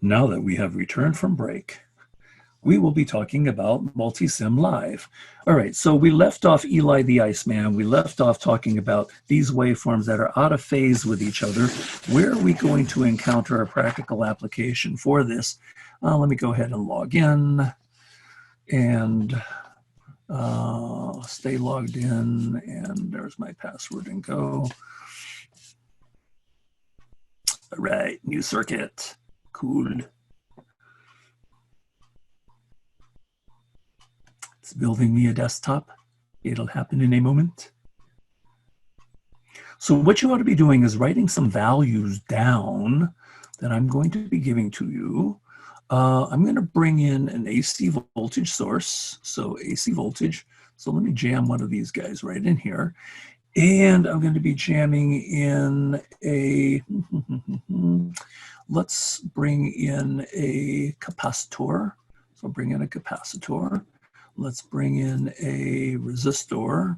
Now that we have returned from break, we will be talking about MultisimLIVE. All right, so we left off Eli the Iceman. We left off talking about these waveforms that are out of phase with each other. Where are we going to encounter a practical application for this? Let me go ahead and log in and stay logged in. And there's my password and go. All right, new circuit. Cool. It's building me a desktop. It'll happen in a moment. So what you ought to be doing is writing some values down that I'm going to be giving to you. I'm going to bring in an AC voltage source. So AC voltage. So let me jam one of these guys right in here. And I'm going to be jamming in a, let's bring in a capacitor. So bring in a capacitor. Let's bring in a resistor,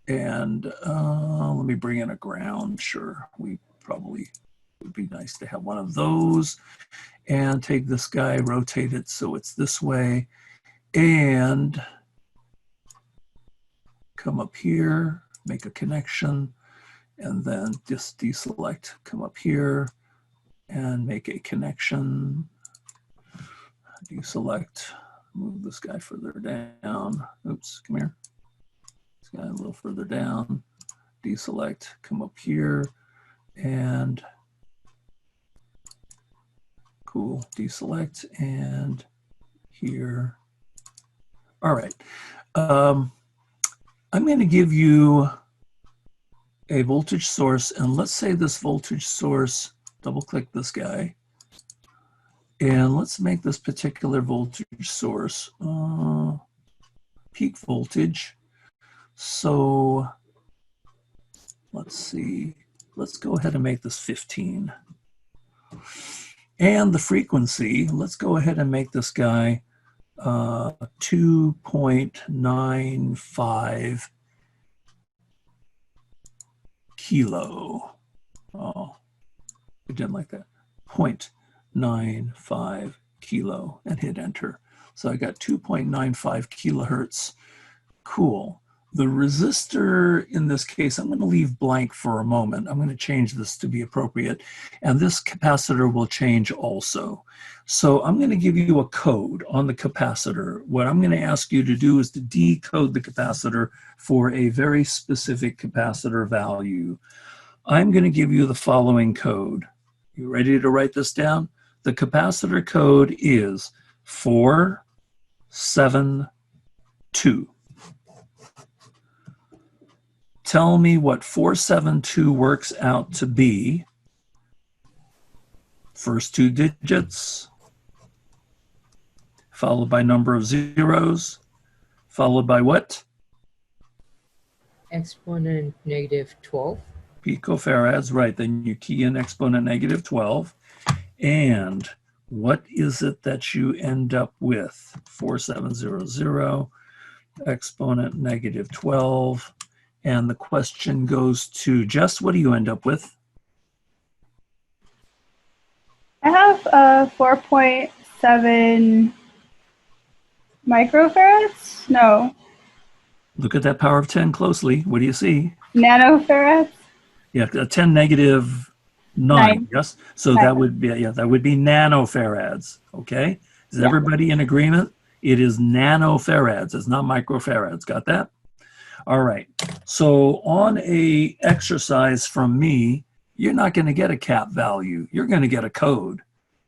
and let me bring in a ground. Sure, we probably would be nice to have one of those. And take this guy, rotate it so it's this way, and come up here, make a connection, and then just deselect, come up here, and make a connection. Deselect. Move this guy further down. Oops, come here. This guy a little further down. Deselect, come up here, and cool, deselect, and here. All right. I'm going to give you a voltage source, and let's say this voltage source, double click this guy. And let's make this particular voltage source peak voltage. So let's see, let's go ahead and make this 15. And the frequency, let's go ahead and make this guy 2.95 kilo. Oh, I didn't like that. 0.95 kilo, and hit enter. So I got 2.95 kilohertz. Cool. The resistor in this case, I'm going to leave blank for a moment. I'm going to change this to be appropriate. And this capacitor will change also. So I'm going to give you a code on the capacitor. What I'm going to ask you to do is to decode the capacitor for a very specific capacitor value. I'm going to give you the following code. You ready to write this down? The capacitor code is 472. Tell me what 472 works out to be. First two digits, followed by number of zeros, followed by what? Exponent negative 12. Picofarads, right. Then you key in exponent negative 12. And what is it that you end up with? 4700, exponent negative 12. And the question goes to Jess, what do you end up with? I have 4.7 microfarads? No. Look at that power of 10 closely. What do you see? Nanofarads? Yeah, a 10 negative 9, yes? So that would be, yeah, that would be nanofarads, okay? Is everybody in agreement? It is nanofarads, it's not microfarads, got that? All right, so on a exercise from me, you're not going to get a cap value. You're going to get a code.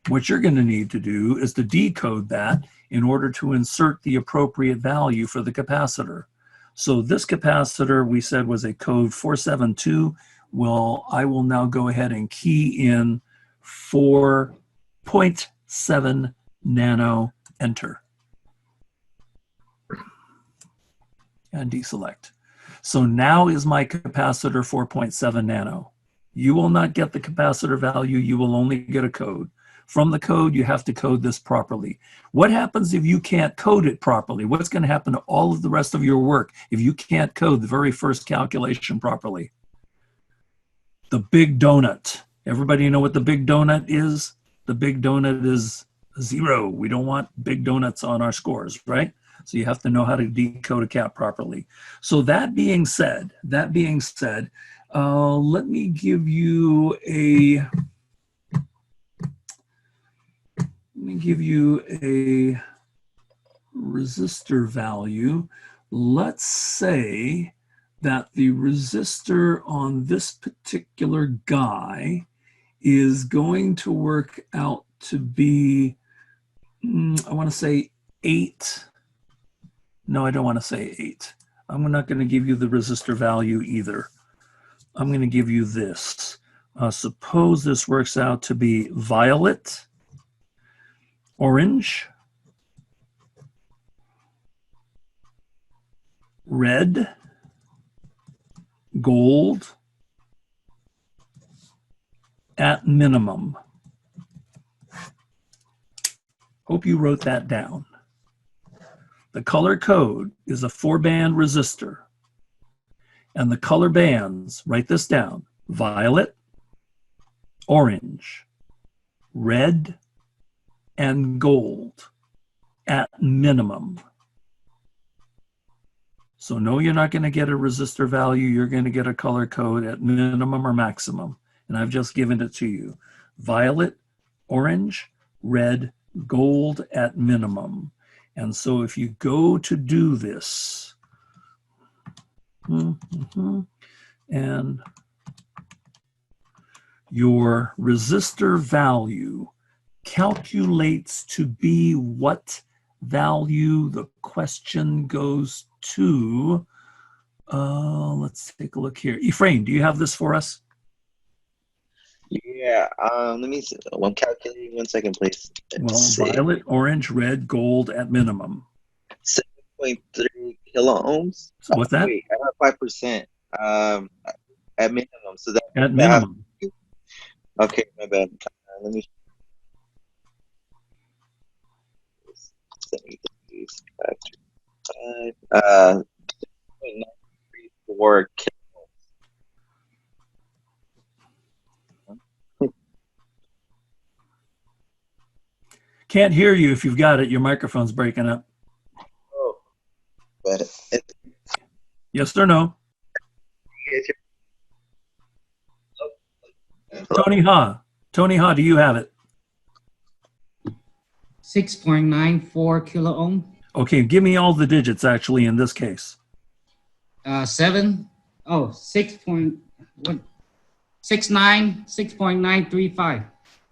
What you're going to need to do is to decode that in order to insert the appropriate value for the capacitor. So this capacitor we said was a code 472. Well, I will now go ahead and key in 4.7 nano, enter. And deselect. So now is my capacitor 4.7 nano. You will not get the capacitor value, you will only get a code. From the code, you have to code this properly. What happens if you can't code it properly? What's going to happen to all of the rest of your work if you can't code the very first calculation properly? The big donut. Everybody know what the big donut is? The big donut is 0. We don't want big donuts on our scores, right? So you have to know how to decode a cat properly. So that being said, let me give you a resistor value. Let's say that the resistor on this particular guy is going to work out to be, I want to say 8. No, I don't want to say 8. I'm not going to give you the resistor value either. I'm going to give you this. Suppose this works out to be violet, orange, red, gold at minimum. Hope you wrote that down. The color code is a 4-band resistor. And the color bands, write this down: violet, orange, red, and gold at minimum. So no, you're not going to get a resistor value. You're going to get a color code at minimum or maximum. And I've just given it to you. Violet, orange, red, gold at minimum. And so if you go to do this, and your resistor value calculates to be what value? The question goes to, let's take a look here. Ephraim, do you have this for us? Yeah, let me see. I'm calculating 1 second, please. Well, violet, orange, red, gold at minimum. 7.3 kilo ohms. So what's that? Wait, I have 5% at minimum. So that At minimum. Okay, my bad. Let me. 6.934 kilo. Can't hear you if you've got it. Your microphone's breaking up. Oh, but Yes or no? Tony Ha, do you have it? 6.94 kilo ohm. Okay, give me all the digits actually in this case. 7. Oh, 6.935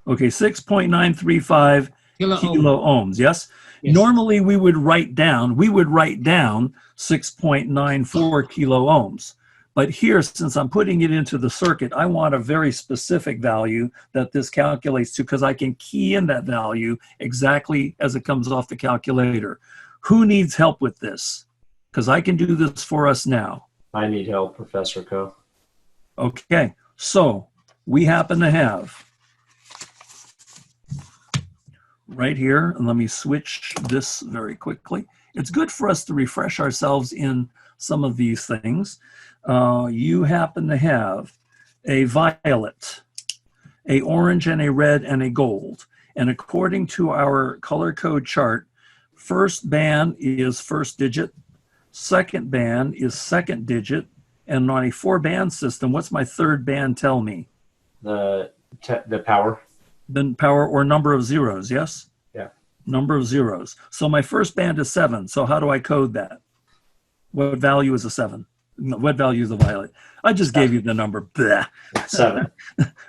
Okay, 6.935 kilo ohms, yes? Yes. Normally we would write down 6.94 kilo ohms. But here, since I'm putting it into the circuit, I want a very specific value that this calculates to, because I can key in that value exactly as it comes off the calculator. Who needs help with this? Because I can do this for us now. I need help, Professor Ko. Okay, so we happen to have right here, and let me switch this very quickly. It's good for us to refresh ourselves in some of these things. You happen to have a violet, a orange, and a red, and a gold. And according to our color code chart, first band is first digit, second band is second digit, and on a 4-band system, what's my third band tell me? The power. The power or number of zeros, yes? Yeah. Number of zeros. So my first band is 7. So how do I code that? What value is a 7? No, what value is a violet? I just gave you the number. Blah. 7.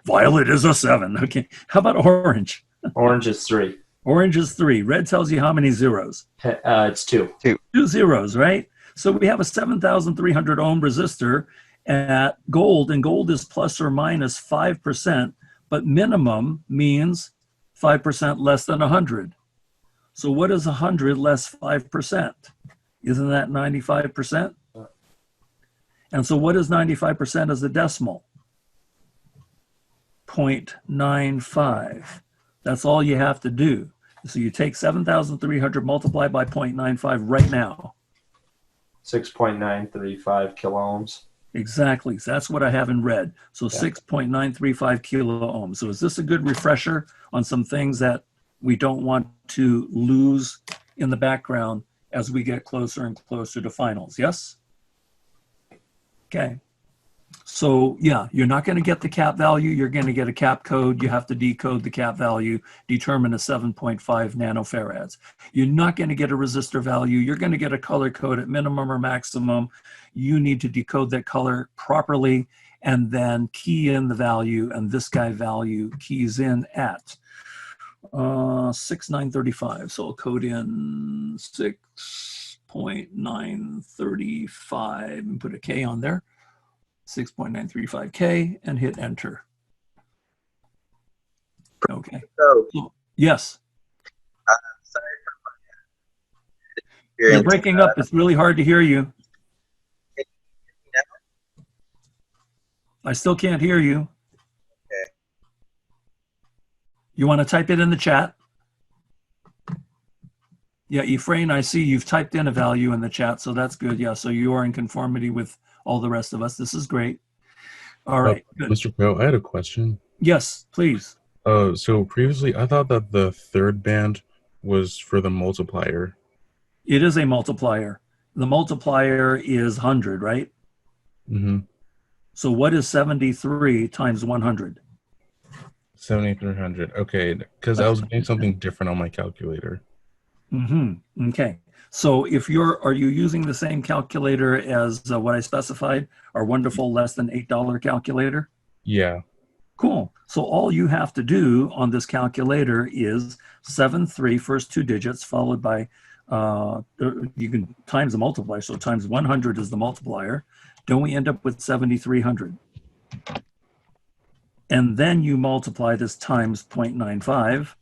Violet is a 7. Okay. How about orange? Orange is 3. Orange is 3. Red tells you how many zeros? It's 2. 2 zeros, right? So we have a 7,300 ohm resistor at gold, and gold is plus or minus 5%, but minimum means 5% less than 100. So what is 100 less 5%? Isn't that 95%? And so what is 95% as a decimal? 0.95. That's all you have to do. So you take 7,300 multiplied by 0.95 right now. 6.935 kilo ohms. Exactly. So that's what I have in red. So Yeah. 6.935 kilo ohms. So is this a good refresher on some things that we don't want to lose in the background as we get closer and closer to finals? Yes? Okay. So yeah, you're not going to get the cap value. You're going to get a cap code. You have to decode the cap value, determine a 7.5 nanofarads. You're not going to get a resistor value. You're going to get a color code at minimum or maximum. You need to decode that color properly and then key in the value, and this guy value keys in at 6.935. So I'll code in 6.935 and put a K on there. 6.935K and hit enter. Okay. So, Yes. sorry for You're breaking up. It's really hard to hear you. I still can't hear you. Okay. You want to type it in the chat? Yeah, Ephraim, I see you've typed in a value in the chat, so that's good. Yeah, so you are in conformity with all the rest of us. This is great. All right. Good. Mr. Crow, I had a question. Yes, please. So previously, I thought that the third band was for the multiplier. It is a multiplier. The multiplier is 100, right? Mm-hmm. So what is 73 times 100? 7,300. Okay, because I was getting something different on my calculator. Mm-hmm. Okay. So if are you using the same calculator as what I specified, our wonderful less than $8 calculator? Yeah. Cool. So all you have to do on this calculator is 73 first two digits followed by, you can times the multiplier. So times 100 is the multiplier. Don't we end up with 7,300? And then you multiply this times 0.95,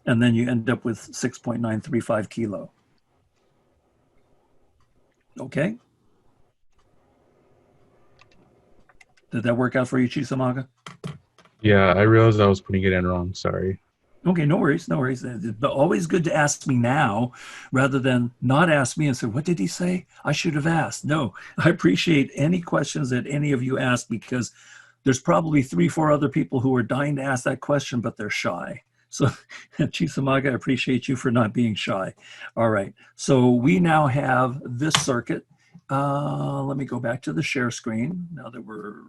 and then you end up with 6.935 kilo. Okay. Did that work out for you, Chisamaga? Yeah, I realized I was putting it in wrong. Sorry. Okay, no worries, no worries. But always good to ask me now rather than not ask me and say, what did he say? I should have asked. No, I appreciate any questions that any of you ask because there's probably 3-4 other people who are dying to ask that question, but they're shy. So Chisamaga, I appreciate you for not being shy. All right, so we now have this circuit. Let me go back to the share screen now that we're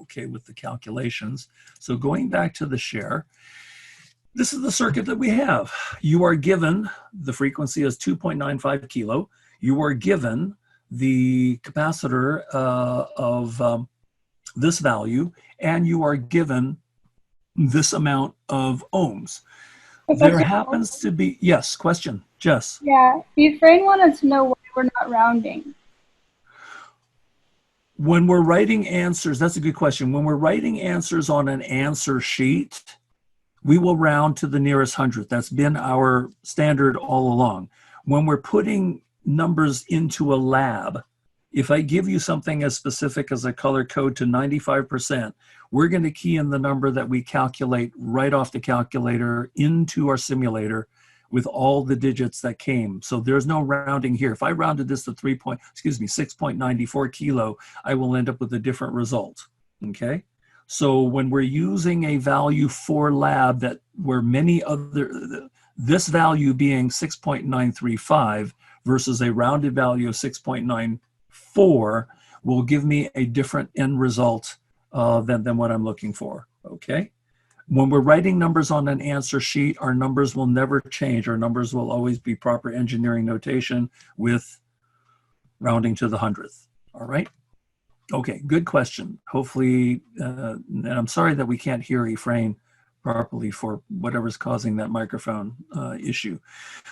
okay with the calculations. So going back to the share, this is the circuit that we have. You are given the frequency as 2.95 kilo. You are given the capacitor of this value, and you are given this amount of ohms. There happens to be, yes, question, Jess. Yeah, Ephraim wanted to know why we're not rounding. When we're writing answers, that's a good question. When we're writing answers on an answer sheet, we will round to the nearest hundredth. That's been our standard all along. When we're putting numbers into a lab, if I give you something as specific as a color code to 95%, we're going to key in the number that we calculate right off the calculator into our simulator with all the digits that came. So there's no rounding here. If I rounded this to 6.94 kilo, I will end up with a different result, okay? So when we're using a value for lab that where many other, this value being 6.935 versus a rounded value of 6.94 will give me a different end result than what I'm looking for, okay? When we're writing numbers on an answer sheet, our numbers will never change. Our numbers will always be proper engineering notation with rounding to the hundredth, all right? Okay, good question. Hopefully, and I'm sorry that we can't hear Ephraim properly for whatever's causing that microphone issue.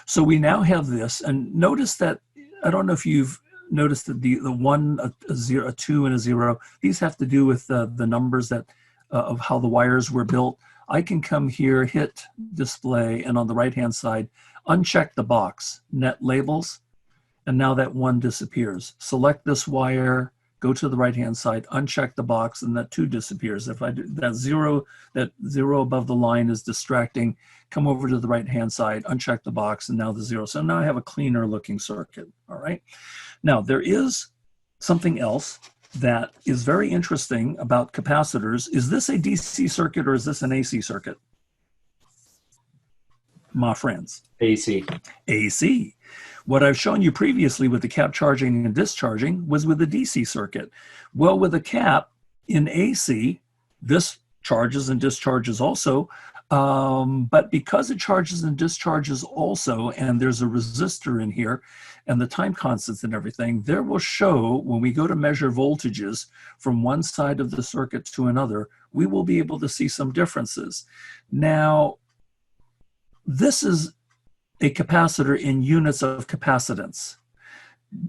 So we now have this, and notice that, I don't know if you've noticed that the 1, a 0, a 2, and a 0, these have to do with the numbers that of how the wires were built. I can come here, hit display, and on the right-hand side, uncheck the box, net labels, and now that 1 disappears. Select this wire, go to the right-hand side, uncheck the box, and that 2 disappears. If I do that 0 above the line is distracting, come over to the right-hand side, uncheck the box, and now the 0. So now I have a cleaner looking circuit, all right? Now there is something else that is very interesting about capacitors. Is this a DC circuit or is this an AC circuit? My friends. AC. AC. What I've shown you previously with the cap charging and discharging was with the DC circuit. Well, with a cap in AC, this charges and discharges also, but because it charges and discharges also, and there's a resistor in here, and the time constants and everything, there will show when we go to measure voltages from one side of the circuit to another, we will be able to see some differences. Now, this is a capacitor in units of capacitance.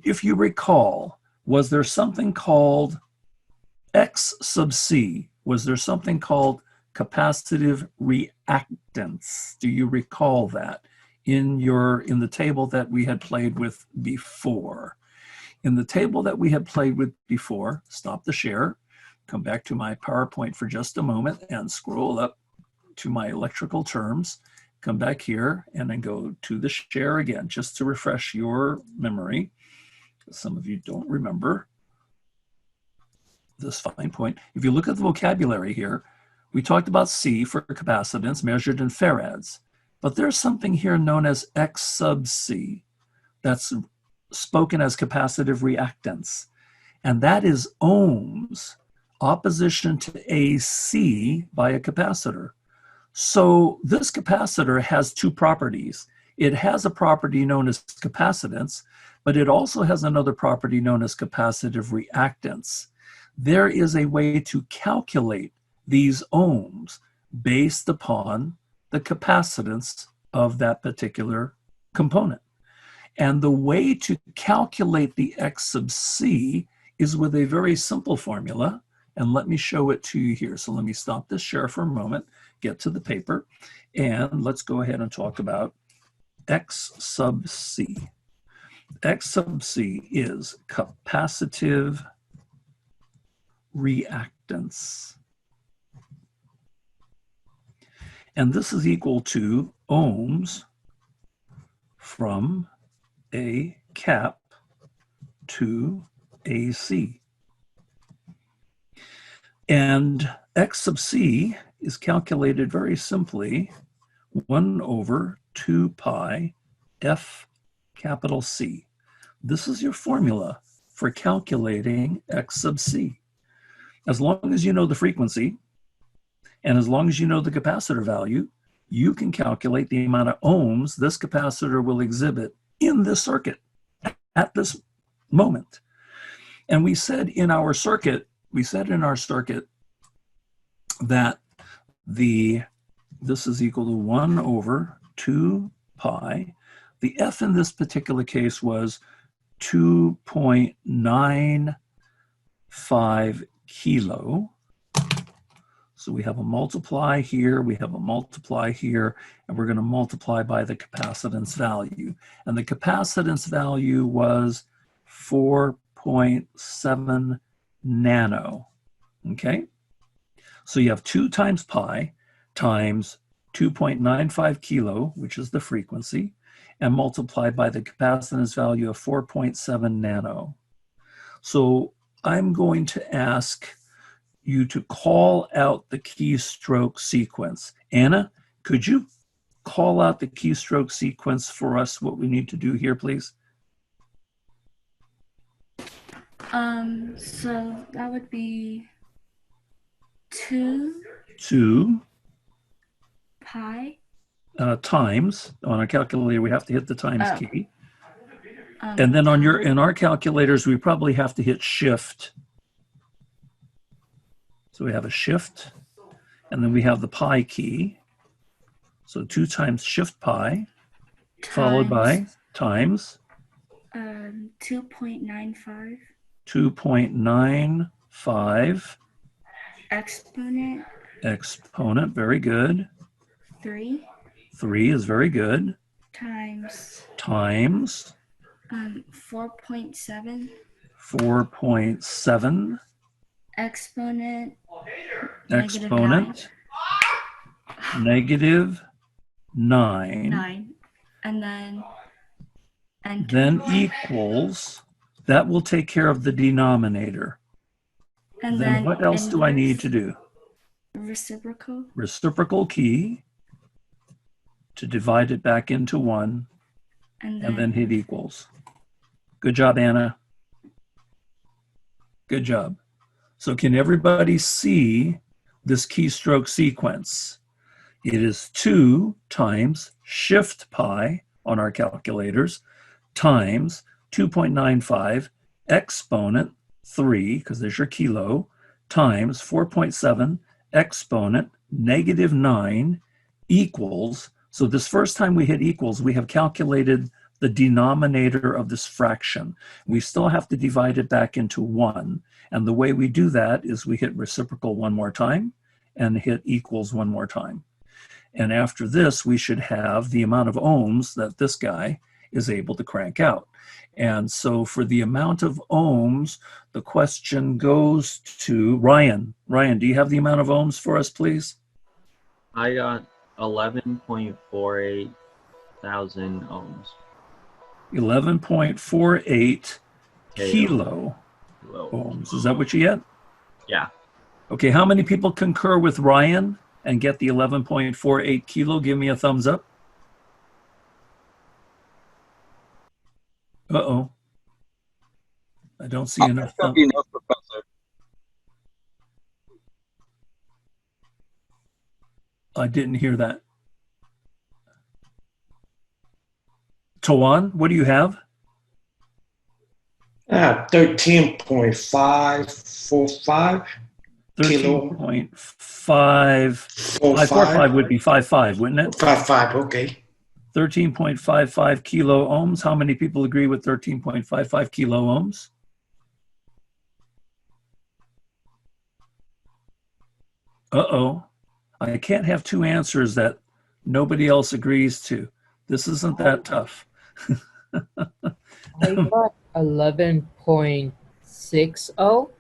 If you recall, was there something called X sub C? Was there something called capacitive reactance? Do you recall that in the table that we had played with before? In the table that we had played with before, stop the share, come back to my PowerPoint for just a moment and scroll up to my electrical terms. Come back here and then go to the share again, just to refresh your memory. Some of you don't remember this fine point. If you look at the vocabulary here, we talked about C for capacitance measured in farads, but there's something here known as X sub C that's spoken as capacitive reactance, and that is ohms, opposition to AC by a capacitor. So this capacitor has two properties. It has a property known as capacitance, but it also has another property known as capacitive reactance. There is a way to calculate these ohms based upon the capacitance of that particular component. And the way to calculate the X sub C is with a very simple formula. And let me show it to you here. So let me stop this share for a moment, get to the paper, and let's go ahead and talk about X sub C. X sub C is capacitive reactance. And this is equal to ohms from a cap to AC. And X sub C is calculated very simply 1 over 2 pi F capital C. This is your formula for calculating X sub C. As long as you know the frequency, and as long as you know the capacitor value, you can calculate the amount of ohms this capacitor will exhibit in this circuit at this moment. And we said in our circuit that this is equal to 1 over 2 pi. The F in this particular case was 2.95 kilo. So we have a multiply here, we have a multiply here, and we're going to multiply by the capacitance value. And the capacitance value was 4.7 nano. Okay? So you have 2 times pi times 2.95 kilo, which is the frequency, and multiplied by the capacitance value of 4.7 nano. So I'm going to ask you to call out the keystroke sequence. Anna, could you call out the keystroke sequence for us, what we need to do here, please? So that would be 2 pi times. On our calculator, we have to hit the times key. And then in our calculators, we probably have to hit shift. So we have a shift, and then we have the pi key. So 2 times shift pi, followed by times 2.95 2.95 exponent, very good. 3 is very good. times 4.7 exponent negative 9 and then equals, that will take care of the denominator. And Then what else do I need to do? Reciprocal. Reciprocal key to divide it back into 1, and then hit equals. Good job, Anna. Good job. So can everybody see this keystroke sequence? It is 2 times shift pi on our calculators times 2.95 exponent 3, because there's your kilo, times 4.7 exponent -9 equals, so this first time we hit equals, we have calculated the denominator of this fraction. We still have to divide it back into 1. And the way we do that is we hit reciprocal 1 more time and hit equals 1 more time. And after this, we should have the amount of ohms that this guy is able to crank out. And so for the amount of ohms, the question goes to Ryan. Ryan, do you have the amount of ohms for us, please? I got 11.48 thousand ohms. 11.48 kilo ohms. Is that what you get? Yeah. Okay, how many people concur with Ryan and get the 11.48 kilo? Give me a thumbs up. Uh-oh. I don't see enough thumbs. Enough, Professor. I didn't hear that. Tawan, what do you have? 13.545 kilo. 13.545 would be 5.5, wouldn't it? 5.5, okay. 13.55 kilo ohms. How many people agree with 13.55 kilo ohms? Uh-oh. I can't have two answers that nobody else agrees to. This isn't that tough. I got 11.60.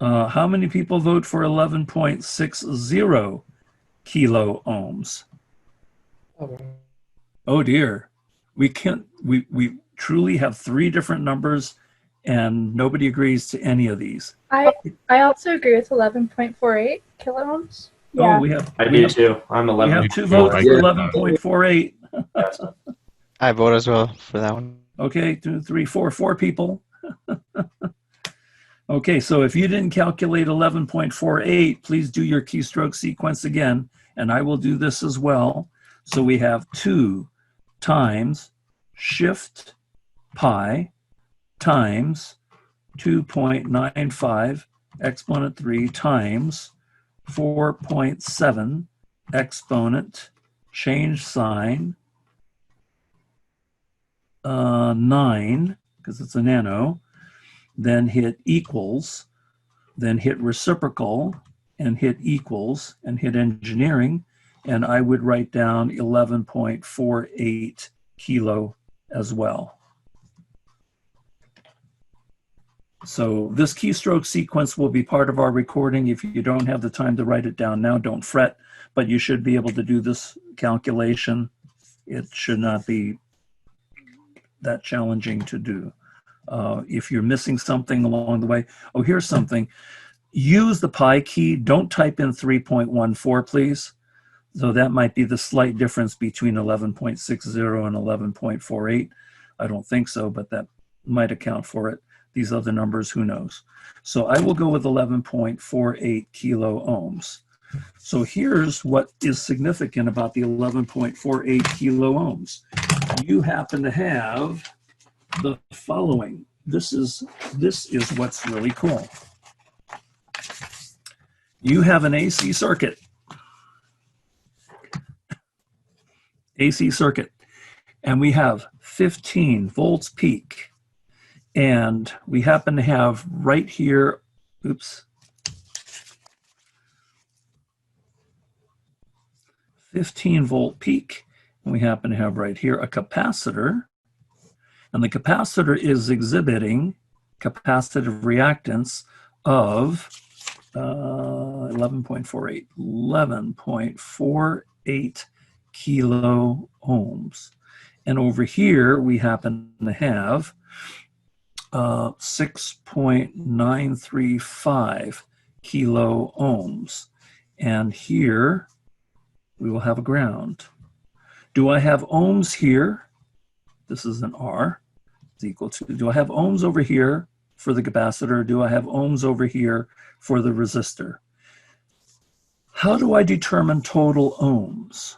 How many people vote for 11.60 kilo ohms? Oh dear. We truly have 3 different numbers and nobody agrees to any of these. I also agree with 11.48 kilo ohms. Oh, we have. I do too. I'm 11. We have 2 votes for 11.48. I vote as well for that one. Okay, 2, 3, 4 people. Okay, so if you didn't calculate 11.48, please do your keystroke sequence again, and I will do this as well. So we have 2 times shift pi times 2.95 exponent 3 times 4.7 exponent change sign 9, because it's a nano, then hit equals, then hit reciprocal, and hit equals, and hit engineering, and I would write down 11.48 kilo as well. So this keystroke sequence will be part of our recording. If you don't have the time to write it down now, don't fret, but you should be able to do this calculation. It should not be that challenging to do. If you're missing something along the way, oh, here's something. Use the pi key. Don't type in 3.14, please. So that might be the slight difference between 11.60 and 11.48. I don't think so, but that might account for it. These other numbers, who knows? So I will go with 11.48 kilo ohms. So here's what is significant about the 11.48 kilo ohms. You happen to have the following. This is what's really cool. You have an AC circuit. AC circuit. And we have 15 volts peak. And we happen to have right here, oops, 15 volt peak. And we happen to have right here a capacitor. And the capacitor is exhibiting capacitive reactance of 11.48 kilo ohms. And over here, we happen to have 6.935 kilo ohms. And here we will have a ground. Do I have ohms here? This is an R. It's equal to, do I have ohms over here for the capacitor? Do I have ohms over here for the resistor? How do I determine total ohms?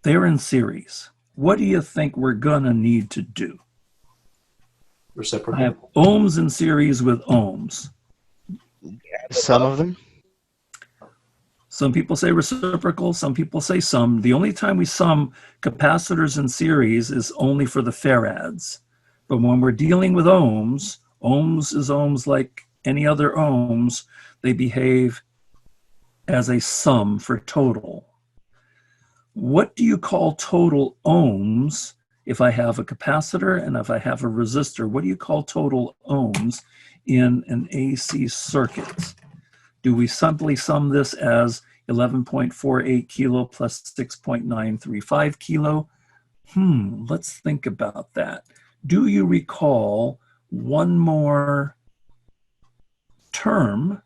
They're in series. What do you think we're gonna need to do? Reciprocal. I have ohms in series with ohms. Some of them? Some people say reciprocal, some people say sum. The only time we sum capacitors in series is only for the farads. But when we're dealing with ohms, ohms is ohms like any other ohms. They behave as a sum for total. What do you call total ohms if I have a capacitor and if I have a resistor? What do you call total ohms in an AC circuit? Do we simply sum this as 11.48 kilo plus 6.935 kilo? Let's think about that. Do you recall one more term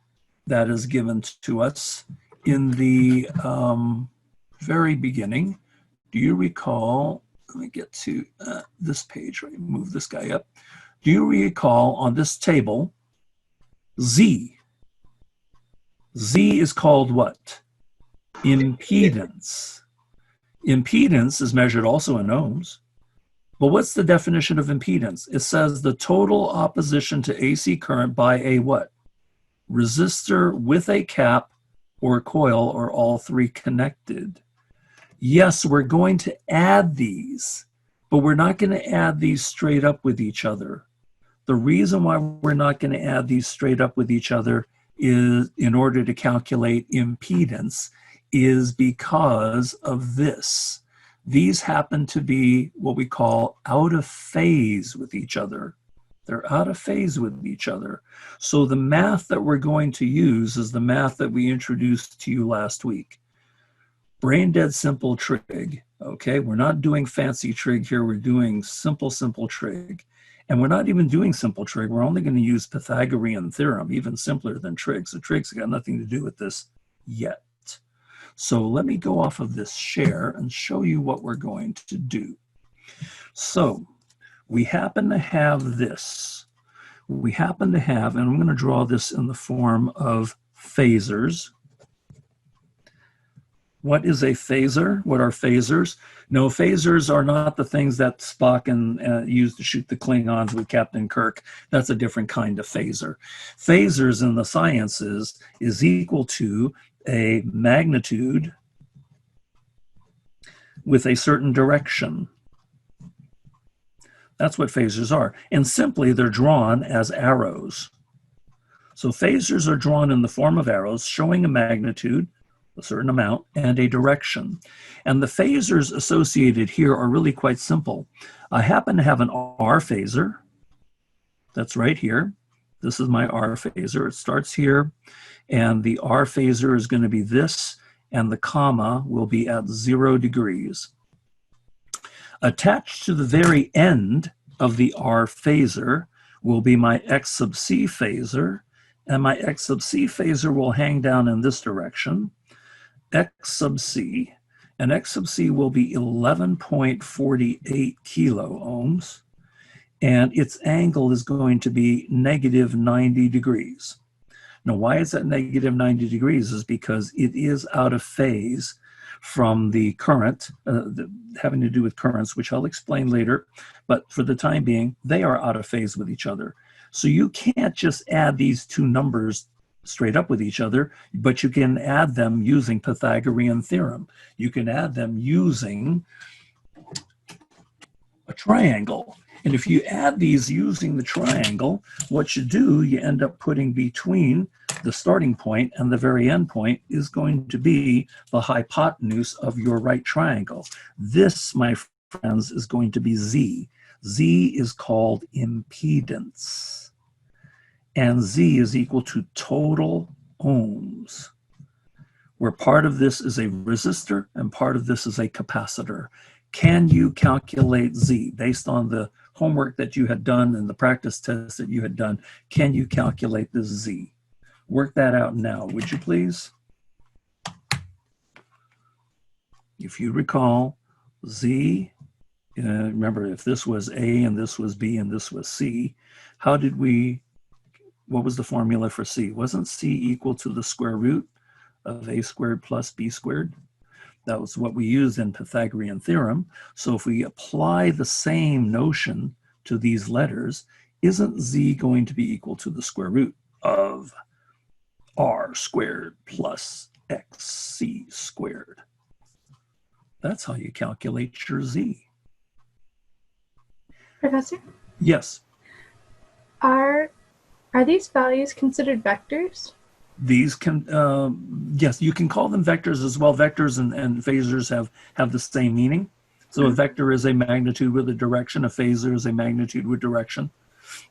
that is given to us in the very beginning? Do you recall, let me get to this page, right? Move this guy up. Do you recall on this table, Z? Z is called what? Impedance. Impedance is measured also in ohms. But what's the definition of impedance? It says the total opposition to AC current by a what? Resistor with a cap or coil or all three connected. Yes, we're going to add these, but we're not going to add these straight up with each other. The reason why we're not going to add these straight up with each other is in order to calculate impedance is because of this. These happen to be what we call out of phase with each other. They're out of phase with each other. So the math that we're going to use is the math that we introduced to you last week. Brain dead simple trig, okay? We're not doing fancy trig here, we're doing simple trig. And we're not even doing simple trig, we're only going to use Pythagorean theorem, even simpler than trig. So trig's got nothing to do with this yet. So let me go off of this share and show you what we're going to do. So we happen to have this. We happen to have, and I'm going to draw this in the form of phasors. What is a phasor? What are phasors? No, phasors are not the things that Spock used to shoot the Klingons with Captain Kirk. That's a different kind of phasor. Phasors in the sciences is equal to a magnitude with a certain direction. That's what phasors are. And simply, they're drawn as arrows. So phasors are drawn in the form of arrows showing a magnitude, a certain amount, and a direction. And the phasors associated here are really quite simple. I happen to have an R phasor. That's right here. This is my R phasor. It starts here, and the R phasor is going to be this, and the comma will be at 0 degrees. Attached to the very end of the R phasor will be my X sub C phasor, and my X sub C phasor will hang down in this direction. X sub C, and X sub C will be 11.48 kilo ohms, and its angle is going to be negative 90 degrees. Now, why is that negative 90 degrees? Is because it is out of phase from the current, having to do with currents, which I'll explain later, but for the time being, they are out of phase with each other. So you can't just add these two numbers straight up with each other, but you can add them using Pythagorean theorem. You can add them using a triangle. And if you add these using the triangle, what you do, you end up putting between the starting point and the very end point is going to be the hypotenuse of your right triangle. This, my friends, is going to be Z. Z is called impedance. And Z is equal to total ohms, where part of this is a resistor and part of this is a capacitor. Can you calculate Z based on the homework that you had done and the practice test that you had done, can you calculate this z? Work that out now, would you please? If you recall, z, remember if this was A and this was B and this was C, what was the formula for C? Wasn't C equal to the square root of A squared plus B squared? That was what we used in Pythagorean theorem. So if we apply the same notion to these letters, isn't Z going to be equal to the square root of R squared plus XC squared? That's how you calculate your Z. Professor, Yes. are these values considered vectors? These can, yes, you can call them vectors as well. Vectors and phasors have the same meaning. So a vector is a magnitude with a direction. A phasor is a magnitude with direction.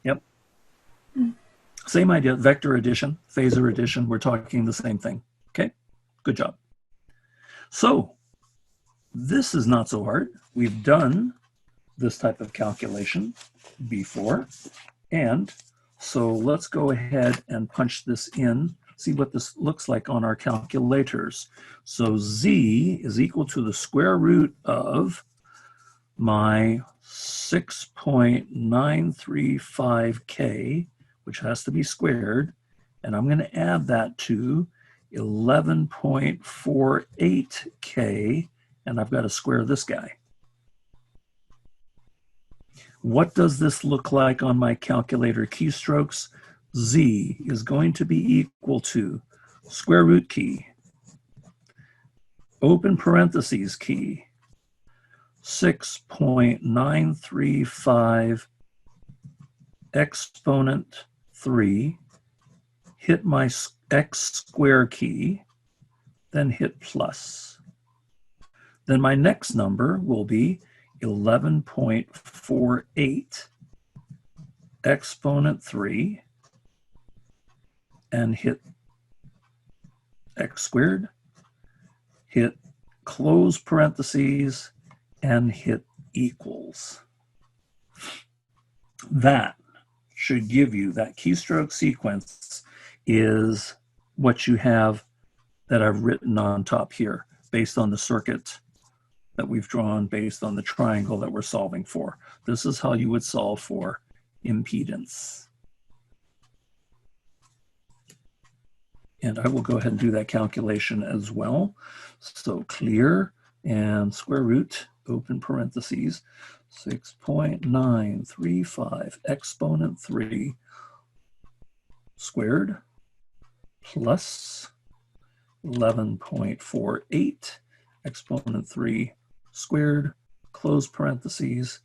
Yep. Same idea, vector addition, phasor addition. We're talking the same thing. Okay, good job. So this is not so hard. We've done this type of calculation before. And so let's go ahead and punch this in, see what this looks like on our calculators. So Z is equal to the square root of my 6.935K, which has to be squared, and I'm going to add that to 11.48K, and I've got to square this guy. What does this look like on my calculator keystrokes? Z is going to be equal to square root key, open parentheses key, 6.935 exponent 3, hit my x square key, then hit plus. Then my next number will be 11.48 exponent 3 and hit x squared, hit close parentheses, and hit equals. That should give you, that keystroke sequence is what you have that I've written on top here based on the circuit that we've drawn based on the triangle that we're solving for. This is how you would solve for impedance. And I will go ahead and do that calculation as well. So clear and square root, open parentheses, 6.935 exponent 3 squared plus 11.48 exponent 3 squared, close parentheses,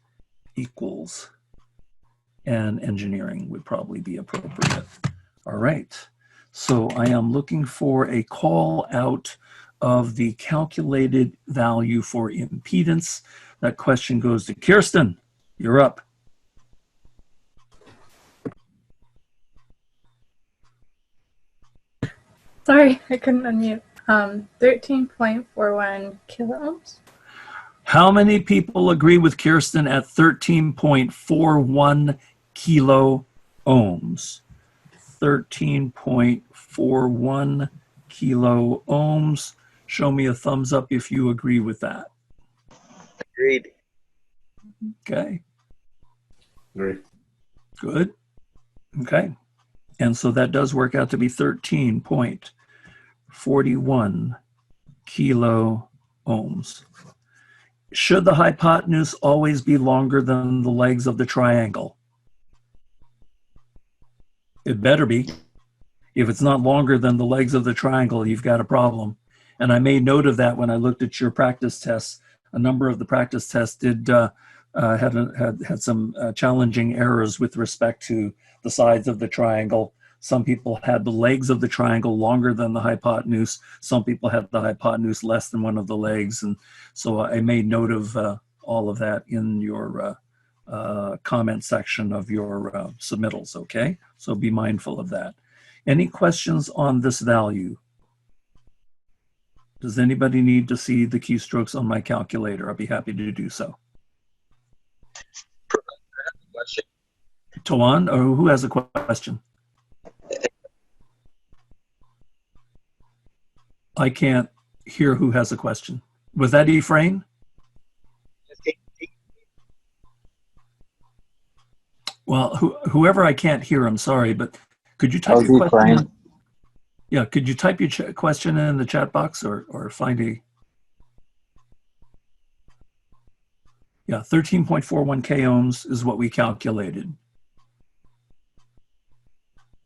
equals. And engineering would probably be appropriate. All right. So I am looking for a call out of the calculated value for impedance. That question goes to Kirsten. You're up. Sorry, I couldn't unmute. 13.41 kiloohms. How many people agree with Kirsten at 13.41 kilo ohms? 13.41 kilo ohms. Show me a thumbs up if you agree with that. Agreed. Okay, Agree. good. Okay, and so that does work out to be 13.41 kilo ohms. Should the hypotenuse always be longer than the legs of the triangle? It better be. If it's not longer than the legs of the triangle, you've got a problem. And I made note of that when I looked at your practice tests. A number of the practice tests did had some challenging errors with respect to the sides of the triangle. Some people had the legs of the triangle longer than the hypotenuse. Some people had the hypotenuse less than one of the legs. And so I made note of all of that in your comment section of your submittals, okay? So be mindful of that. Any questions on this value? Does anybody need to see the keystrokes on my calculator? I'll be happy to do so. I have a question. Tawan, or who has a question? I can't hear who has a question. Was that Ephraim? Well, whoever I can't hear, I'm sorry, but could you type your question in? Yeah, could you type your question in the chat box or find a... Yeah, 13.41 k ohms is what we calculated.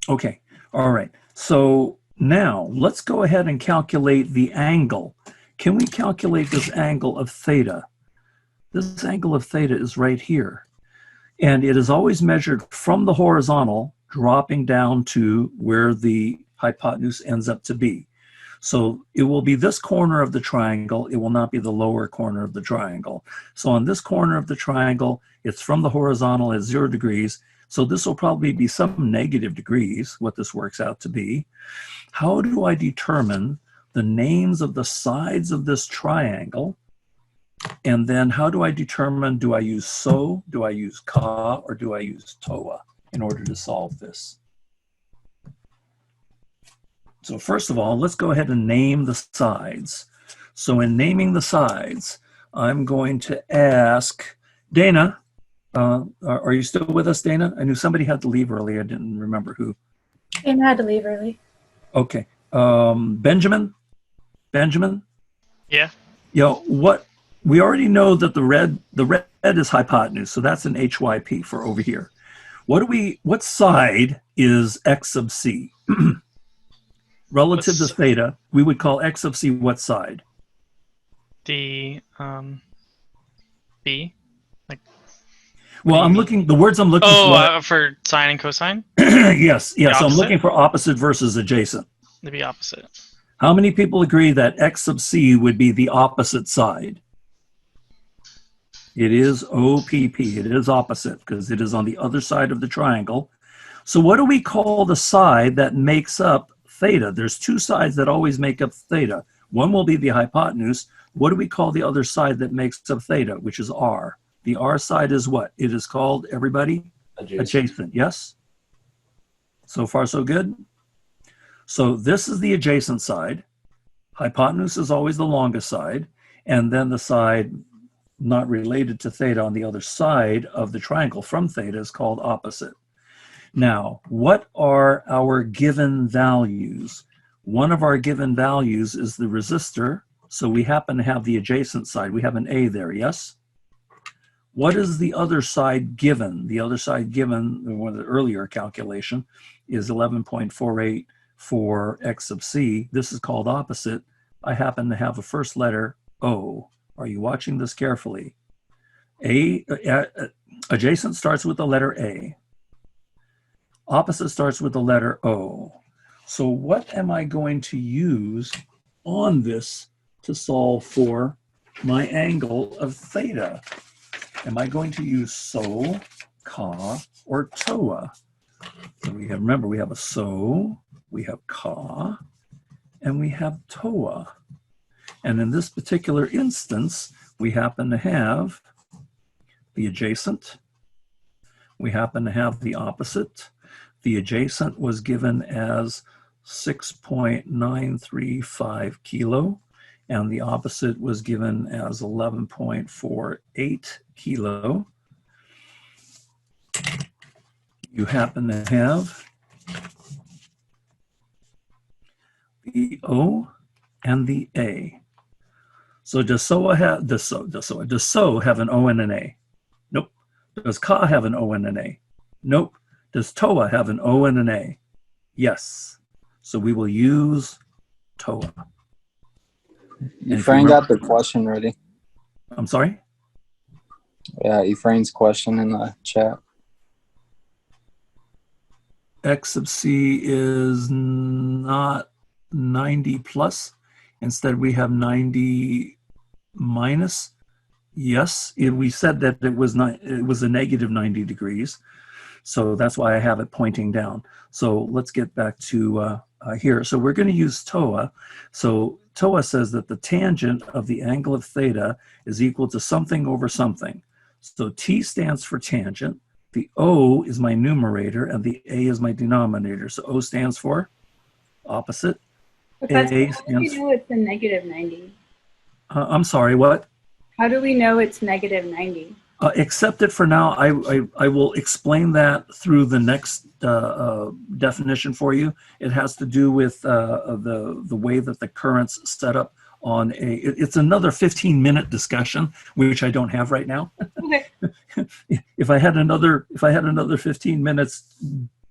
Okay, all right. So now let's go ahead and calculate the angle. Can we calculate this angle of theta? This angle of theta is right here. And it is always measured from the horizontal, dropping down to where the hypotenuse ends up to be. So it will be this corner of the triangle. It will not be the lower corner of the triangle. So on this corner of the triangle, it's from the horizontal at 0 degrees. So this will probably be some negative degrees, what this works out to be. How do I determine the names of the sides of this triangle? And then how do I determine, do I use so, do I use ka, or do I use toa in order to solve this? So first of all, let's go ahead and name the sides. So in naming the sides, I'm going to ask Dana, are you still with us, Dana? I knew somebody had to leave early. I didn't remember who. Dana had to leave early. Okay. Benjamin? Yeah. You know, what, we already know that the red is hypotenuse, so that's an HYP for over here. What side is x sub c? Relative to theta, we would call x sub c what side? The B. Well, I'm looking, the words I'm looking for. For sine and cosine? Yes, so I'm looking for opposite versus adjacent. They'd be opposite. How many people agree that x sub c would be the opposite side? It is OPP, it is opposite because it is on the other side of the triangle. So what do we call the side that makes up theta? There's two sides that always make up theta. One will be the hypotenuse. What do we call the other side that makes up theta, which is r? The r side is what? It is called, everybody? Adjacent, yes? So far, so good? So this is the adjacent side. Hypotenuse is always the longest side. And then the side not related to theta on the other side of the triangle from theta is called opposite. Now, what are our given values? One of our given values is the resistor. So we happen to have the adjacent side. We have an A there, yes? What is the other side given? The other side given, one of the earlier calculation, is 11.48 for x sub c. This is called opposite. I happen to have a first letter O. Are you watching this carefully? Adjacent starts with the letter A. Opposite starts with the letter O. So what am I going to use on this to solve for my angle of theta? Am I going to use so, ka, or toa? So we have, remember, we have a so, we have ka, and we have toa. And in this particular instance, we happen to have the adjacent. We happen to have the opposite. The adjacent was given as 6.935 kilo, and the opposite was given as 11.48 kilo. You happen to have the O and the A. So does so have an O and an A? Nope. Does ka have an O and an A? Nope. Does toa have an O and an A? Yes. So we will use toa. Ephraim got the question ready. I'm sorry? Yeah, Ephraim's question in the chat. X sub c is not 90 plus. Instead, we have 90 minus. Yes, we said that it was a negative 90 degrees. So that's why I have it pointing down. So let's get back to here. So we're going to use toa. So toa says that the tangent of the angle of theta is equal to something over something. So T stands for tangent. The O is my numerator and the A is my denominator. So O stands for opposite. Professor, A how do stands we know it's a negative 90? I'm sorry, what? How do we know it's negative 90? Accept it for now. I will explain that through the next definition for you. It has to do with the way that the current's set up on a. It's another 15-minute discussion, which I don't have right now. Okay. If I had another 15 minutes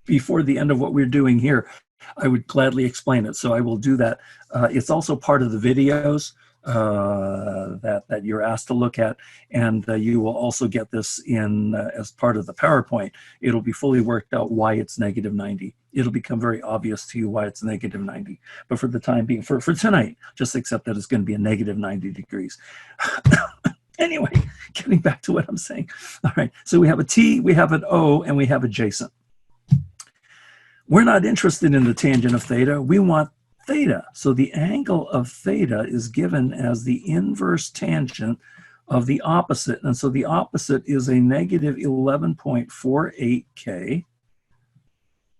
before the end of what we're doing here, I would gladly explain it. So I will do that. It's also part of the videos that you're asked to look at, and you will also get this in as part of the PowerPoint. It'll be fully worked out why it's negative 90. It'll become very obvious to you why it's negative 90. But for the time being, for tonight, just accept that it's going to be a negative 90 degrees. Anyway, getting back to what I'm saying. All right, so we have a T, we have an O, and we have adjacent. We're not interested in the tangent of theta. We want theta. So the angle of theta is given as the inverse tangent of the opposite. And so the opposite is a negative 11.48 K.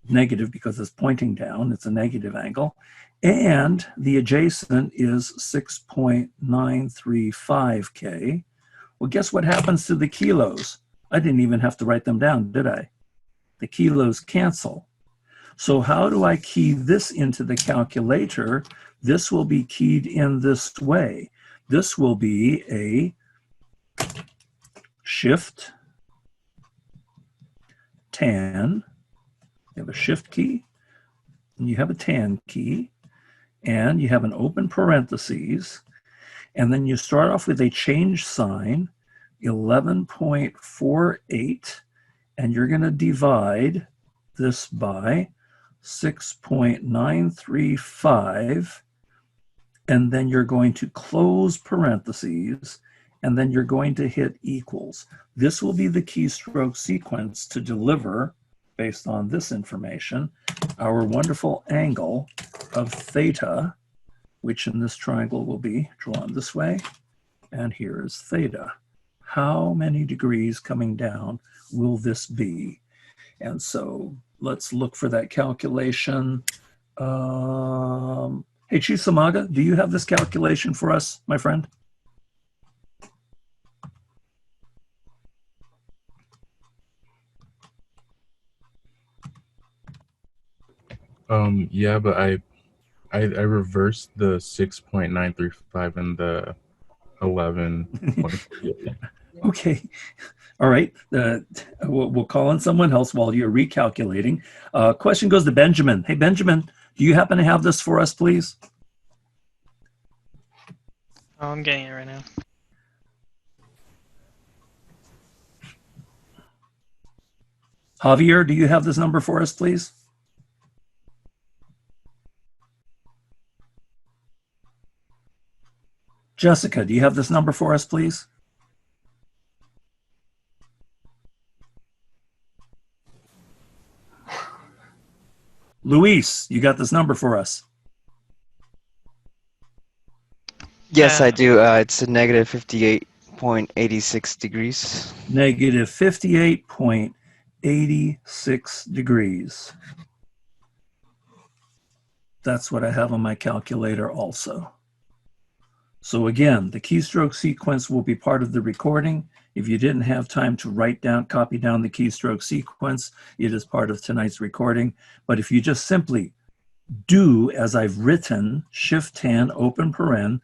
Negative because it's pointing down. It's a negative angle. And the adjacent is 6.935 K. Well, guess what happens to the kilos? I didn't even have to write them down, did I? The kilos cancel. So how do I key this into the calculator? This will be keyed in this way. This will be a shift tan. You have a shift key, and you have a tan key, and you have an open parentheses, and then you start off with a change sign, 11.48, and you're going to divide this by 6.935, and then you're going to close parentheses, and then you're going to hit equals. This will be the keystroke sequence to deliver, based on this information, our wonderful angle of theta, which in this triangle will be drawn this way, and here is theta. How many degrees coming down will this be? And so let's look for that calculation. Hey, Chisamaga, do you have this calculation for us, my friend? Yeah, but I reversed the 6.935 and the 11.48. Okay. All right. We'll call on someone else while you're recalculating. Question goes to Benjamin. Hey, Benjamin, do you happen to have this for us, please? Oh, I'm getting it right now. Javier, do you have this number for us, please? Jessica, do you have this number for us, please? Luis, you got this number for us? Yes, I do. It's a negative 58.86 degrees. Negative 58.86 degrees. That's what I have on my calculator also. So again, the keystroke sequence will be part of the recording. If you didn't have time to write down, copy down the keystroke sequence, it is part of tonight's recording. But if you just simply do as I've written, shift tan, open paren,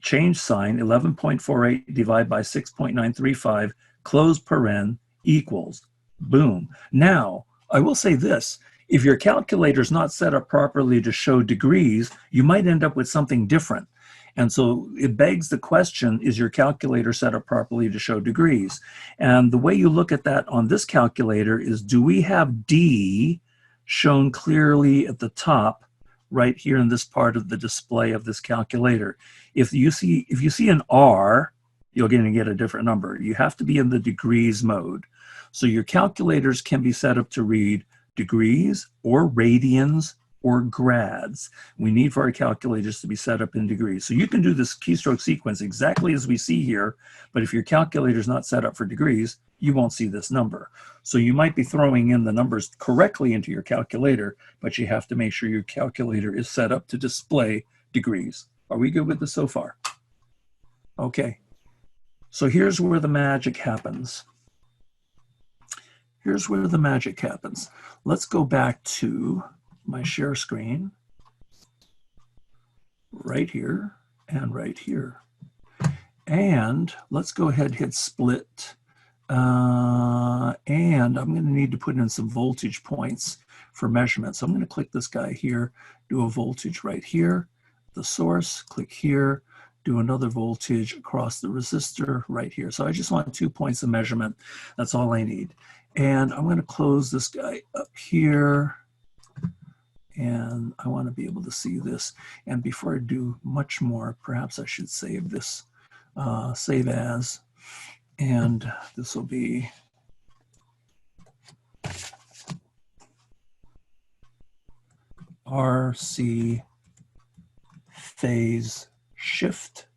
change sign, 11.48 divide by 6.935, close paren, equals, boom. Now, I will say this, if your calculator's not set up properly to show degrees, you might end up with something different. And so it begs the question, is your calculator set up properly to show degrees? And the way you look at that on this calculator is, do we have D shown clearly at the top right here in this part of the display of this calculator? If you see an R, you're going to get a different number. You have to be in the degrees mode. So your calculators can be set up to read degrees or radians or grads. We need for our calculators to be set up in degrees. So you can do this keystroke sequence exactly as we see here, but if your calculator is not set up for degrees, you won't see this number. So you might be throwing in the numbers correctly into your calculator, but you have to make sure your calculator is set up to display degrees. Are we good with this so far? Okay. So here's where the magic happens. Here's where the magic happens. Let's go back to my share screen right here and right here. And let's go ahead and hit split. And I'm going to need to put in some voltage points for measurement. So I'm going to click this guy here, do a voltage right here, the source, click here, do another voltage across the resistor right here. So I just want 2 points of measurement. That's all I need. And I'm going to close this guy up here. And I want to be able to see this. And before I do much more, perhaps I should save this, save as, and this will be RC phase shift.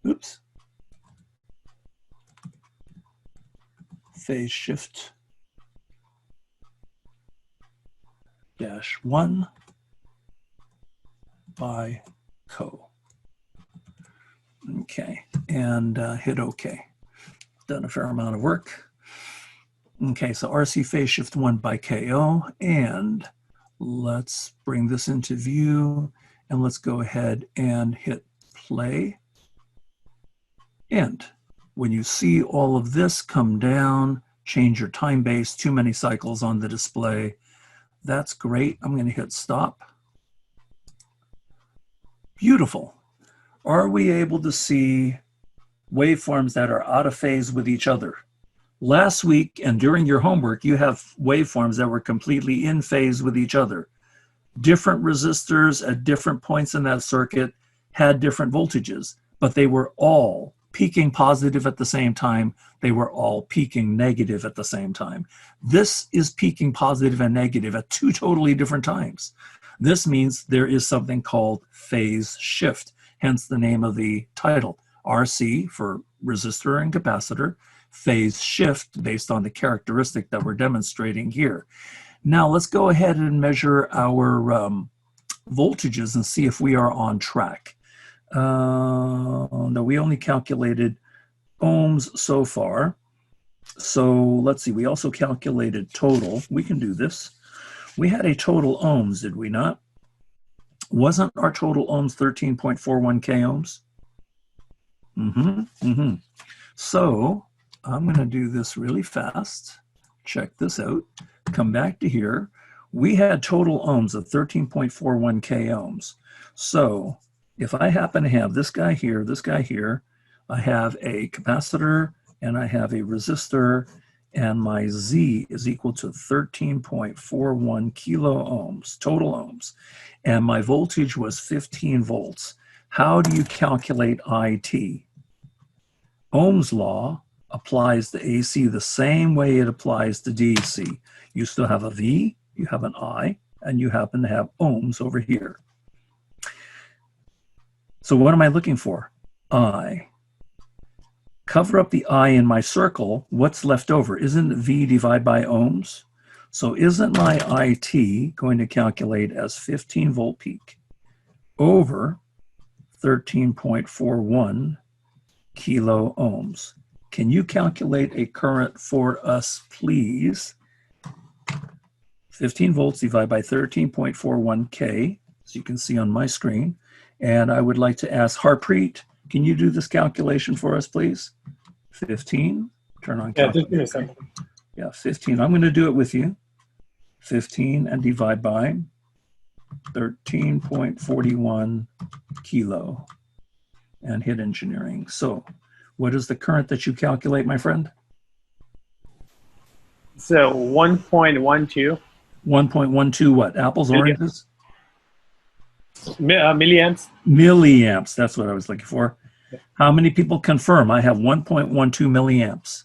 Oops. Phase shift -1 by co. Okay, and hit OK. Done a fair amount of work. Okay, so RC phase shift 1 by KO, and let's bring this into view, and let's go ahead and hit play. And when you see all of this come down, change your time base, too many cycles on the display. That's great. I'm going to hit stop. Beautiful. Are we able to see waveforms that are out of phase with each other? Last week and during your homework, you have waveforms that were completely in phase with each other. Different resistors at different points in that circuit had different voltages, but they were all peaking positive at the same time. They were all peaking negative at the same time. This is peaking positive and negative at 2 totally different times. This means there is something called phase shift, hence the name of the title. RC for resistor and capacitor, phase shift based on the characteristic that we're demonstrating here. Now let's go ahead and measure our voltages and see if we are on track. No, we only calculated ohms so far. So let's see, we also calculated total. We can do this. We had a total ohms, did we not? Wasn't our total ohms 13.41 k ohms? So I'm going to do this really fast. Check this out. Come back to here. We had total ohms of 13.41 k ohms. So if I happen to have this guy here, I have a capacitor and I have a resistor, and my Z is equal to 13.41 kilo ohms, total ohms, and my voltage was 15 volts. How do you calculate IT? Ohm's law applies to AC the same way it applies to DC. You still have a V, you have an I, and you happen to have ohms over here. So what am I looking for? I. Cover up the I in my circle. What's left over? Isn't it V divided by ohms? So isn't my IT going to calculate as 15 volt peak over 13.41 kilo ohms? Can you calculate a current for us, please? 15 volts divided by 13.41 K, as you can see on my screen. And I would like to ask Harpreet, can you do this calculation for us, please? 15, turn on calculator. Yeah, just give me a second. Yeah, 15, I'm gonna do it with you. 15 and divide by 13.41 kilo and hit engineering. So what is the current that you calculate, my friend? So 1.12. 1.12 what? Apples, oranges? Milliamps. Milliamps, that's what I was looking for. How many people confirm? I have 1.12 milliamps.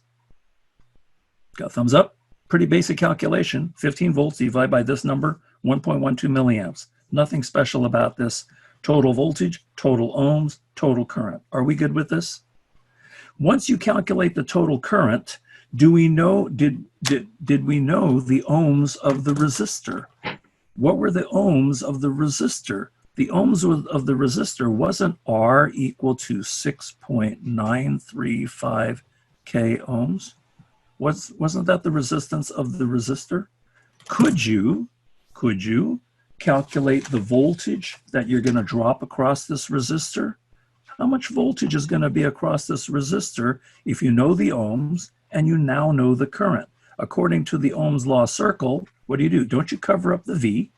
Got a thumbs up? Pretty basic calculation. 15 volts divided by this number, 1.12 milliamps. Nothing special about this. Total voltage, total ohms, total current. Are we good with this? Once you calculate the total current, did we know the ohms of the resistor? What were the ohms of the resistor? The ohms of the resistor wasn't R equal to 6.935 K ohms. Wasn't that the resistance of the resistor? Could you calculate the voltage that you're going to drop across this resistor? How much voltage is going to be across this resistor if you know the ohms and you now know the current? According to the Ohm's law circle, what do? Don't you cover up the V?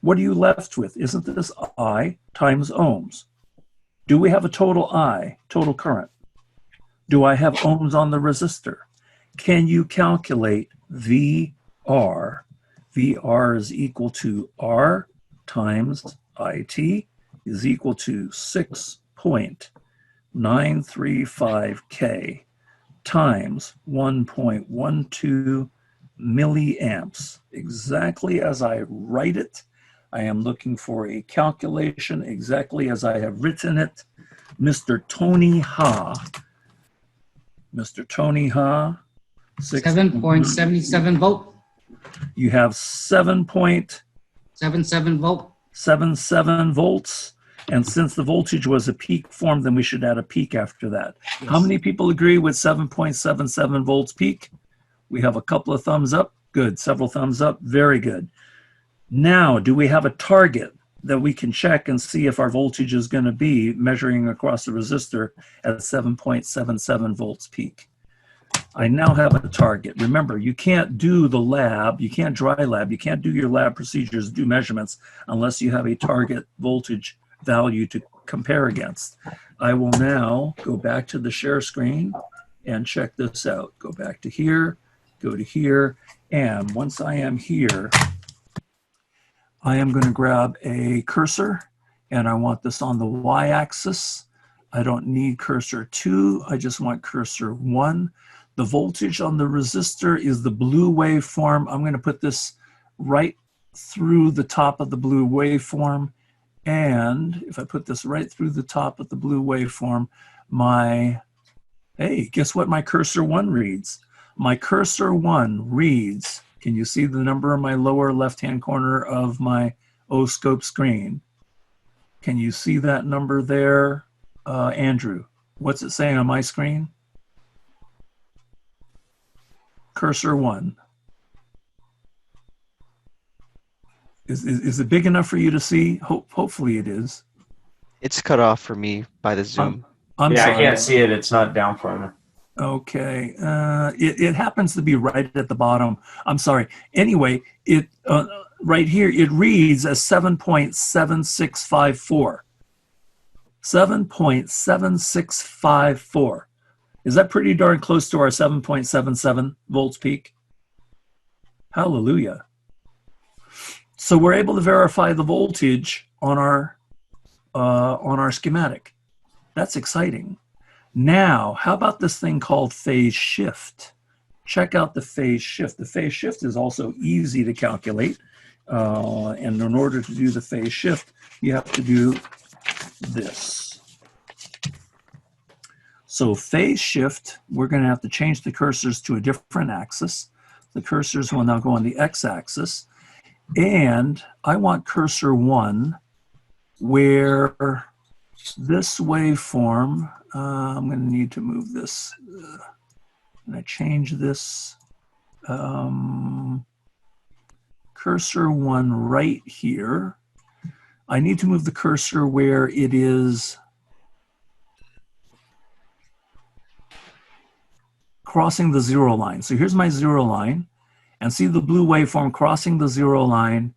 What are you left with? Isn't this I times ohms? Do we have a total I, total current? Do I have ohms on the resistor? Can you calculate VR? VR is equal to R times IT is equal to 6.935 K times 1.12 milliamps. Exactly as I write it. I am looking for a calculation exactly as I have written it. Mr. Tony Ha. Mr. Tony Ha. 7.77 volt. You have 7.77 volt. 7.77 volts. And since the voltage was a peak form, then we should add a peak after that. Yes. How many people agree with 7.77 volts peak? We have a couple of thumbs up. Good. Several thumbs up. Very good. Now, do we have a target that we can check and see if our voltage is going to be measuring across the resistor at 7.77 volts peak? I now have a target. Remember, you can't do the lab, you can't dry lab, you can't do your lab procedures, do measurements unless you have a target voltage value to compare against. I will now go back to the share screen and check this out. Go back to here, go to here, and once I am here, I am going to grab a cursor, and I want this on the y-axis. I don't need cursor 2, I just want cursor 1. The voltage on the resistor is the blue waveform. I'm going to put this right through the top of the blue waveform. And if I put this right through the top of the blue waveform, hey, guess what my cursor 1 reads? My cursor 1 reads, can you see the number in my lower left-hand corner of my O-scope screen? Can you see that number there, Andrew? What's it saying on my screen? Cursor 1. Is it big enough for you to see? Hopefully it is. It's cut off for me by the Zoom. I'm yeah, sorry. I can't see it. It's not down for me. Okay. It happens to be right at the bottom. I'm sorry. Anyway, it right here, it reads as 7.7654. 7.7654. Is that pretty darn close to our 7.77 volts peak? Hallelujah. So we're able to verify the voltage on our schematic. That's exciting. Now, how about this thing called phase shift? Check out the phase shift. The phase shift is also easy to calculate. And in order to do the phase shift, you have to do this. So phase shift, we're going to have to change the cursors to a different axis. The cursors will now go on the x-axis. And I want cursor 1 where this waveform, I'm going to need to move this. I'm going to change this. Cursor 1 right here. I need to move the cursor where it is crossing the 0 line. So here's my 0 line, and see the blue waveform crossing the 0 line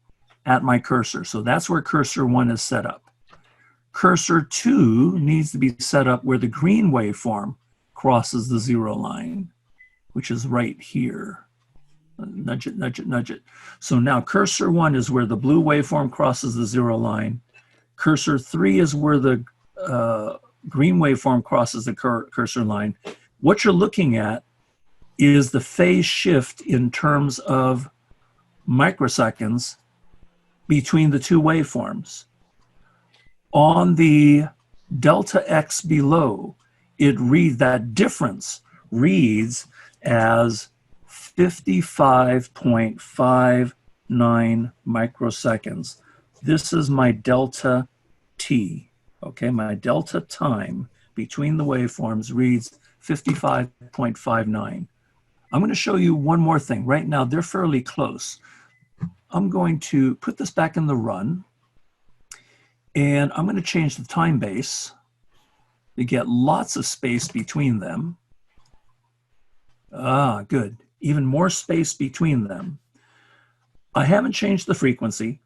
at my cursor. So that's where cursor 1 is set up. Cursor 2 needs to be set up where the green waveform crosses the 0 line, which is right here. Nudge it, nudge it, nudge it. So now cursor 1 is where the blue waveform crosses the 0 line. Cursor 3 is where the green waveform crosses the cursor line. What you're looking at is the phase shift in terms of microseconds between the two waveforms. On the delta x below, that difference reads as 55.59 microseconds. This is my delta t, okay? My delta time between the waveforms reads 55.59. I'm going to show you one more thing. Right now, they're fairly close. I'm going to put this back in the run, and I'm going to change the time base to get lots of space between them. Ah, good. Even more space between them. I haven't changed the frequency.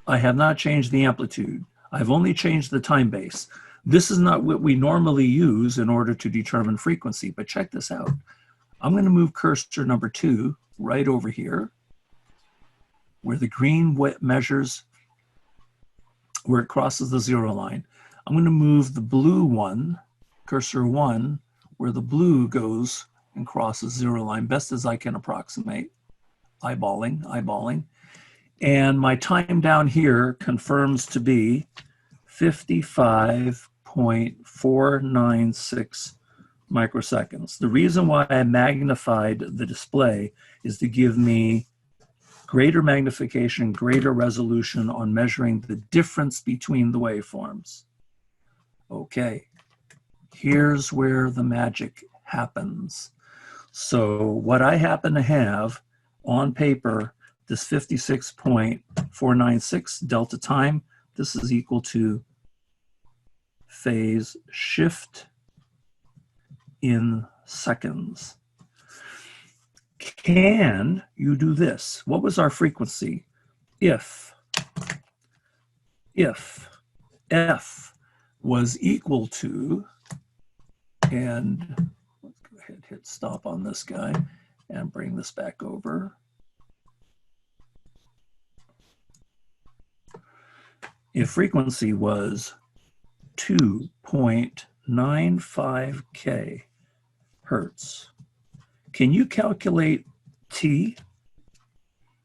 I have not changed the amplitude. I've only changed the time base. This is not what we normally use in order to determine frequency, but check this out. I'm going to move cursor number 2 right over here, where the green measures where it crosses the 0 line. I'm going to move the blue one, cursor 1, where the blue goes and crosses 0 line, best as I can approximate, eyeballing. And my time down here confirms to be 55.496 microseconds. The reason why I magnified the display is to give me greater magnification, greater resolution on measuring the difference between the waveforms. Okay, here's where the magic happens. So what I happen to have on paper, this 56.496 delta time, this is equal to phase shift in seconds. Can you do this? What was our frequency? If F was equal to, and let's go ahead and hit stop on this guy and bring this back over. If frequency was 2.95K hertz, can you calculate T?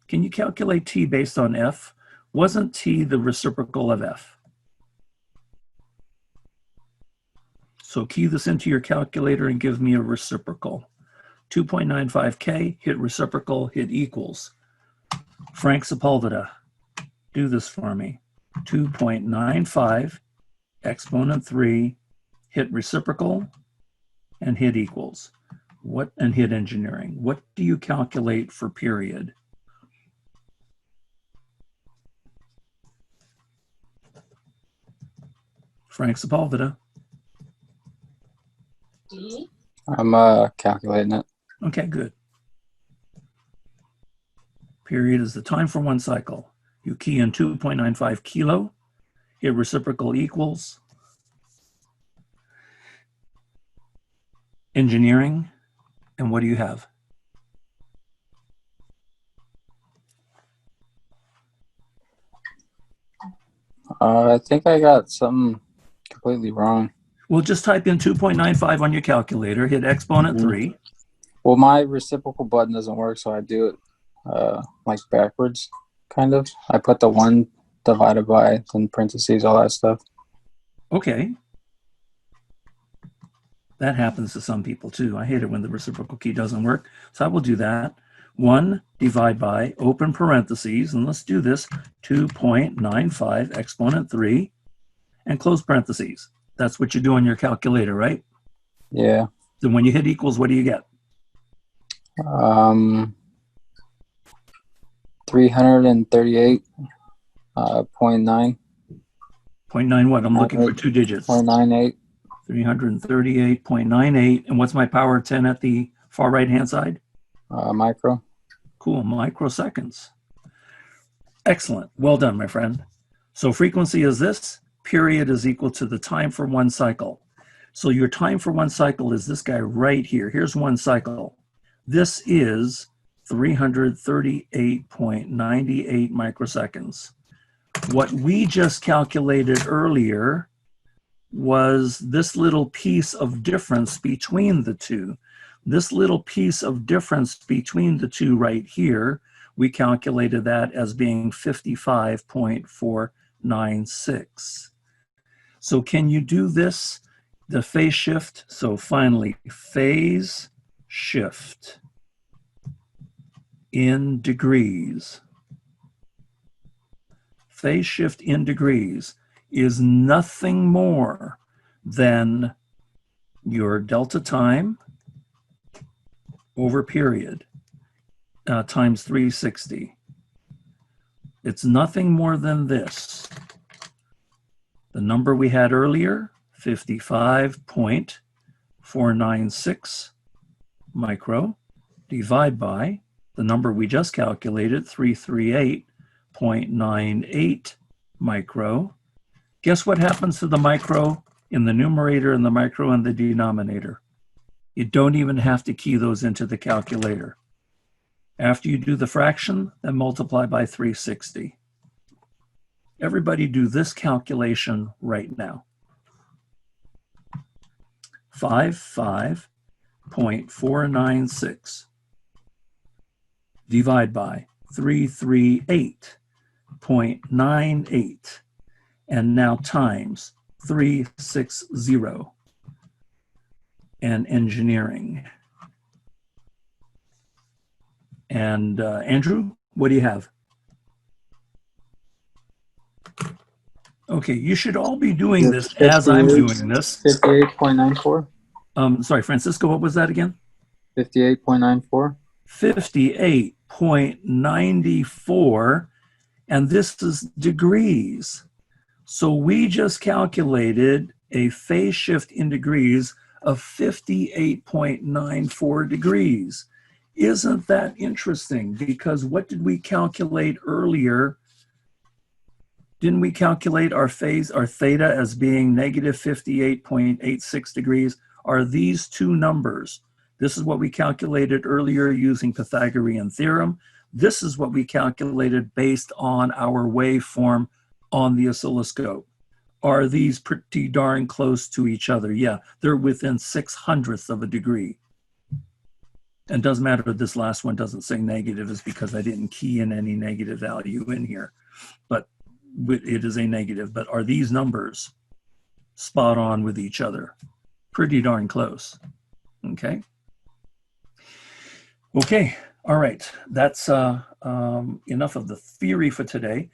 Can you calculate T based on F? Wasn't T the reciprocal of F? So key this into your calculator and give me a reciprocal. 2.95K, hit reciprocal, hit equals. Frank Sepulveda, do this for me. 2.95 exponent 3, hit reciprocal, and hit equals. And hit engineering. What do you calculate for period? Frank Sepulveda. I'm calculating it. Okay, good. Period is the time for one cycle. You key in 2.95 kilo, hit reciprocal equals. Engineering, and what do you have? I think I got something completely wrong. Well, just type in 2.95 on your calculator, hit exponent 3. Well, my reciprocal button doesn't work, so I do it like backwards, kind of. I put the 1 divided by, then parentheses, all that stuff. Okay. That happens to some people too. I hate it when the reciprocal key doesn't work. So I will do that. 1 divide by, open parentheses, and let's do this, 2.95 exponent 3, and close parentheses. That's what you do on your calculator, right? Yeah. Then when you hit equals, what do you get? 338.9. 0.9 what? I'm looking for 2 digits. 0.98. 338.98. And what's my power of 10 at the far right-hand side? Micro. Cool, microseconds. Excellent. Well done, my friend. So frequency is this. Period is equal to the time for one cycle. So your time for one cycle is this guy right here. Here's one cycle. This is 338.98 microseconds. What we just calculated earlier was this little piece of difference between the two. This little piece of difference between the two right here we calculated that as being 55.496. So can you do this, the phase shift? So finally, phase shift in degrees. Phase shift in degrees is nothing more than your delta time over period times 360. It's nothing more than this. The number we had earlier, 55.496 micro, divide by the number we just calculated, 338.98 micro. Guess what happens to the micro in the numerator and the micro in the denominator? You don't even have to key those into the calculator. After you do the fraction, then multiply by 360. Everybody do this calculation right now. 55.496 divide by 338.98 and now times 360 and engineering. And Andrew, what do you have? Okay, you should all be doing this as I'm doing this. 58.94. Sorry, Francisco, what was that again? 58.94. 58.94, and this is degrees. So we just calculated a phase shift in degrees of 58.94 degrees. Isn't that interesting? Because what did we calculate earlier? Didn't we calculate our phase, our theta, as being negative 58.86 degrees? Are these two numbers? This is what we calculated earlier using Pythagorean theorem. This is what we calculated based on our waveform on the oscilloscope. Are these pretty darn close to each other? Yeah, they're within 6/100ths of a degree. And doesn't matter if this last one doesn't say negative, is because I didn't key in any negative value in here. But it is a negative. But are these numbers spot on with each other? Pretty darn close. Okay. Okay. All right. That's enough of the theory for today.